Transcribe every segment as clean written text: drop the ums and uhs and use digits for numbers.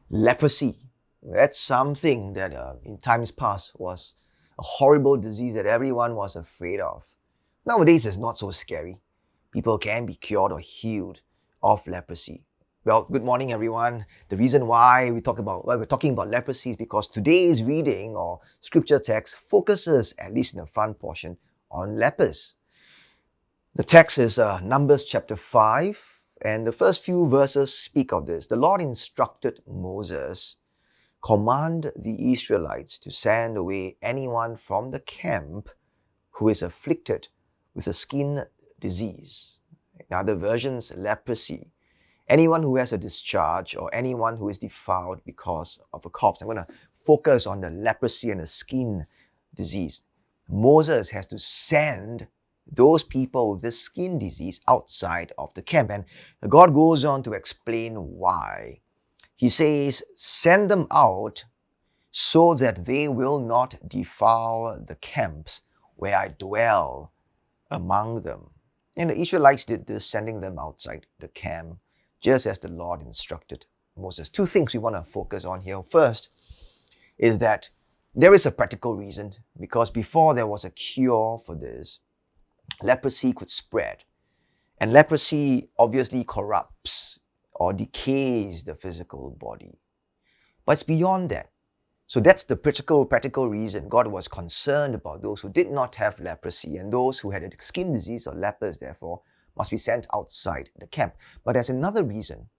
Leprosy. That's something that in times past was a horrible disease that everyone was afraid of. Nowadays, it's not so scary. People can be cured or healed of leprosy. Well, good morning, everyone. The reason why we're talking about leprosy is because today's reading or scripture text focuses, at least in the front portion, on lepers. The text is Numbers chapter 5, and the first few verses speak of this. The Lord instructed Moses, command the Israelites to send away anyone from the camp who is afflicted with a skin disease. In other versions, leprosy. Anyone who has a discharge or anyone who is defiled because of a corpse. I'm going to focus on the leprosy and the skin disease. Moses has to send those people with this skin disease outside of the camp. And God goes on to explain why. He says, send them out so that they will not defile the camps where I dwell among them. And the Israelites did this, sending them outside the camp, just as the Lord instructed Moses. Two things we want to focus on here. First is that there is a practical reason, because before there was a cure for this, leprosy could spread. And leprosy obviously corrupts or decays the physical body. But it's beyond that. So that's the practical reason God was concerned about those who did not have leprosy, and those who had a skin disease or lepers, therefore, must be sent outside the camp. But there's another reason.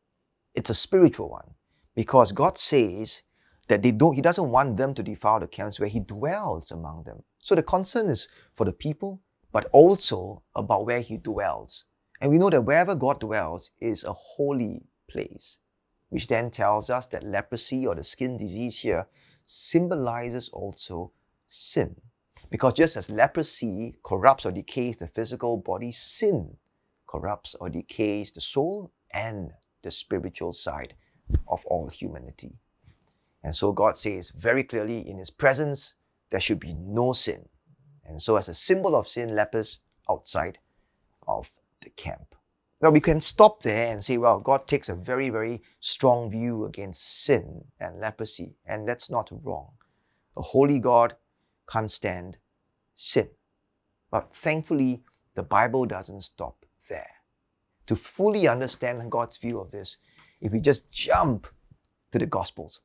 It's a spiritual one. Because God says that He doesn't want them to defile the camps where He dwells among them. So the concern is for the people, but also about where He dwells. And we know that wherever God dwells is a holy place, which then tells us that leprosy or the skin disease here symbolizes also sin. Because just as leprosy corrupts or decays the physical body, sin corrupts or decays the soul and the spiritual side of all humanity. And so God says very clearly, in His presence, there should be no sin. And so as a symbol of sin, lepers outside of the camp. Well, we can stop there and say, well, God takes a very, very strong view against sin and leprosy, and that's not wrong. A holy God can't stand sin. But thankfully, the Bible doesn't stop there. To fully understand God's view of this, if we just jump to the Gospels,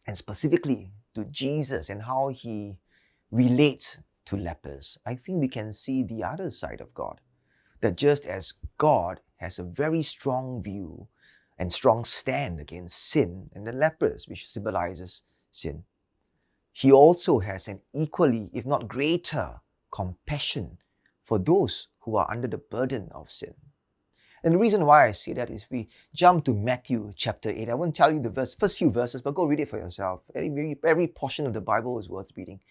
and specifically to Jesus and how He relates to lepers, I think we can see the other side of God. That just as God has a very strong view and strong stand against sin and the lepers, which symbolizes sin, He also has an equally, if not greater, compassion for those who are under the burden of sin. And the reason why I say that is we jump to Matthew chapter 8. I won't tell you the first few verses, but go read it for yourself. Every portion of the Bible is worth reading.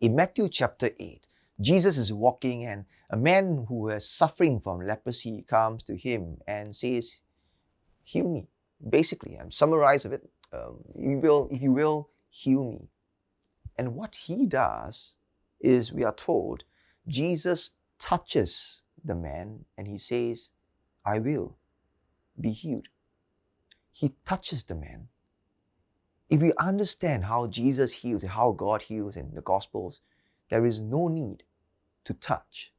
In Matthew chapter 8, Jesus is walking, and a man who is suffering from leprosy comes to Him and says, heal me. Basically, I'm summarizing it. If you will, heal me. And what He does is, we are told, Jesus touches the man and He says, I will be healed. He touches the man. If we understand how Jesus heals and how God heals in the Gospels, there is no need to touch.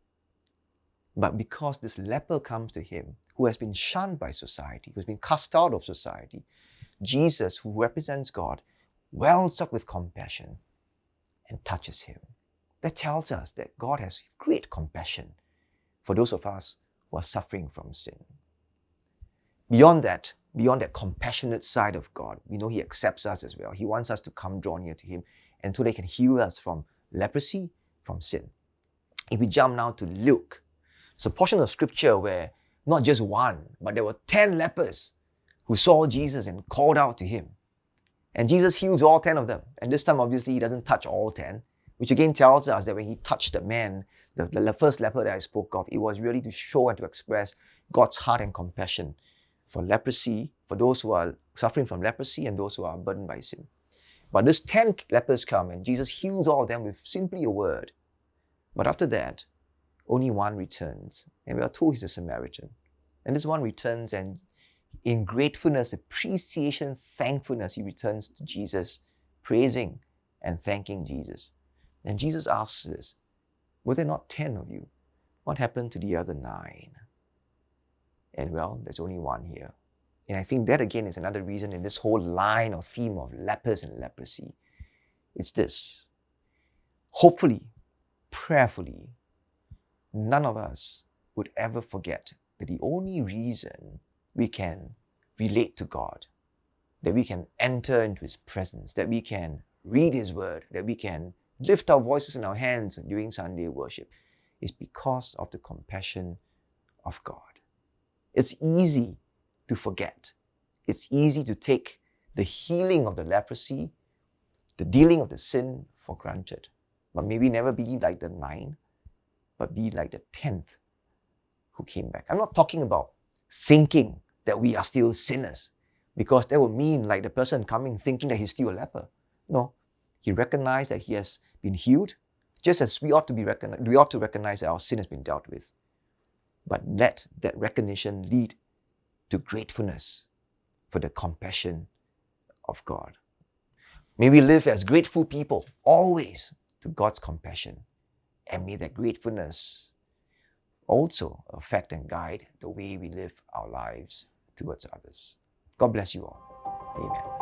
But because this leper comes to Him, who has been shunned by society, who has been cast out of society, Jesus, who represents God, wells up with compassion and touches him. That tells us that God has great compassion for those of us who are suffering from sin. Beyond that compassionate side of God, we know He accepts us as well. He wants us to come draw near to Him, and so He can heal us from leprosy, from sin. If we jump now to Luke, it's a portion of scripture where not just one, but there were 10 lepers who saw Jesus and called out to Him. And Jesus heals all 10 of them. And this time, obviously, He doesn't touch all 10, which again tells us that when He touched the man, the first leper that I spoke of, it was really to show and to express God's heart and compassion for leprosy, for those who are suffering from leprosy and those who are burdened by sin. But these 10 lepers come and Jesus heals all of them with simply a word. But after that, only one returns. And we are told he's a Samaritan. And this one returns and In gratefulness, appreciation, thankfulness, he returns to Jesus, praising and thanking Jesus. And Jesus asks this, were there not 10 of you? What happened to the other 9? And well, there's only one here. And I think that again is another reason in this whole line or theme of lepers and leprosy. It's this. Hopefully, prayerfully, none of us would ever forget that the only reason we can relate to God, that we can enter into His presence, that we can read His Word, that we can lift our voices and our hands during Sunday worship, is because of the compassion of God. It's easy to forget. It's easy to take the healing of the leprosy, the dealing of the sin for granted. But maybe never be like the 9, but be like the 10th who came back. I'm not talking about thinking that we are still sinners, because that would mean like the person coming thinking that he's still a leper. No, he recognized that he has been healed, just as we ought to recognize that our sin has been dealt with. But let that recognition lead to gratefulness for the compassion of God. May we live as grateful people, always to God's compassion. And may that gratefulness also affect and guide the way we live our lives towards others. God bless you all. Amen.